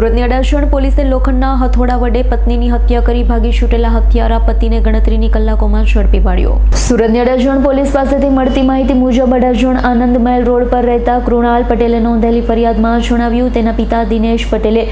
સુરતની અડાજણ પોલીસે લોખંડના હથોડા વડે પત્નીની હત્યા કરી ભાગી છૂટેલા હત્યારા પતિને ગણતરીની કલાકોમાં ઝડપી પાડ્યો। સુરતની અડાજણ પોલીસ પાસેથી મળતી માહિતી મુજબ અડાજણ આનંદ મહેલ રોડ પર રહેતા કૃણાલ પટેલે નોંધેલી ફરિયાદમાં જણાવ્યું તેના પિતા દિનેશ પટેલે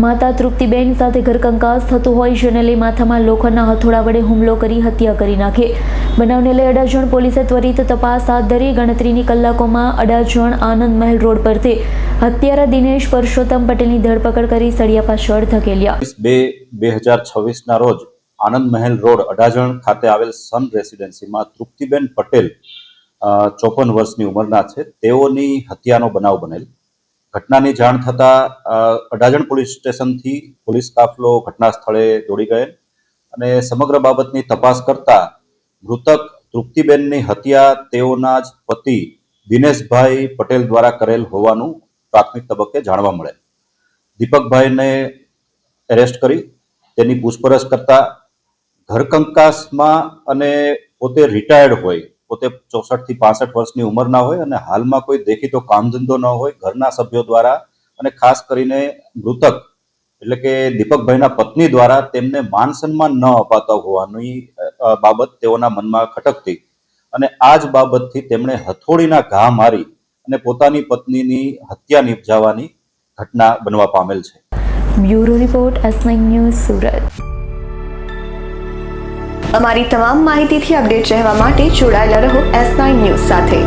માતા તૃપ્તિબેન સાથે ઘરકંકાસ થતું હોય જેને લઈ માથામાં લોખંડના હથોડા વડે હુમલો કરી હત્યા કરી નાખી। બનાવને લઈ અડાજણ પોલીસે ત્વરિત તપાસ હાથ ધરી ગણતરીની કલાકોમાં અડાજણ આનંદ મહેલ રોડ પરથી હત્યારા દિનેશ પરસોત્તમ પટેલની ધરપકડ કરી સળિયા પાછળ ધકેલ્યા। 2/2026 ના રોજ આનંદ મહેલ રોડ અડાજણ ખાતે આવેલ સન રેસિડેન્સીમાં તૃપ્તિબેન પટેલ 54 વર્ષની ઉંમરના છે, તેઓની હત્યાનો બનાવ બનેલ। ઘટનાની જાણ થતા અડાજણ પોલીસ સ્ટેશનથી પોલીસ કાફલો ઘટના સ્થળે દોડી ગયેલ અને સમગ્ર બાબતની તપાસ કરતા મૃતક તૃપ્તિબેનની હત્યા તેઓના જ પતિ દિનેશભાઈ પટેલ દ્વારા કરેલ હોવાનું પ્રાથમિક તબક્કે જાણવા મળે। દીપકભાઈને એરેસ્ટ કરી તેની પૂછપરછ કરતા ઘરકંકાસમાં અને પોતે રિટાયર્ડ હોય, પોતે 64 થી 65 વર્ષની ઉંમરના હોય અને હાલમાં કોઈ દેખીતો કામ ધંધો ન હોય, ઘરના સભ્યો દ્વારા અને ખાસ કરીને મૃતક એટલે કે દીપકભાઈના પત્ની દ્વારા તેમને માન સન્માન ન અપાતા હોવાની બાબત તેઓના મનમાં ખટકતી અને આ જ બાબતથી તેમણે હથોડીના ઘા મારી અને પોતાની પત્નીની હત્યા નિપજાવવાની ઘટના બનવા પામેલ છે। Bureau report S9 news Surat. અમારી તમામ માહિતીથી અપડેટ રહેવા માટે જોડાયેલા રહો S9 ન્યૂઝ સાથે।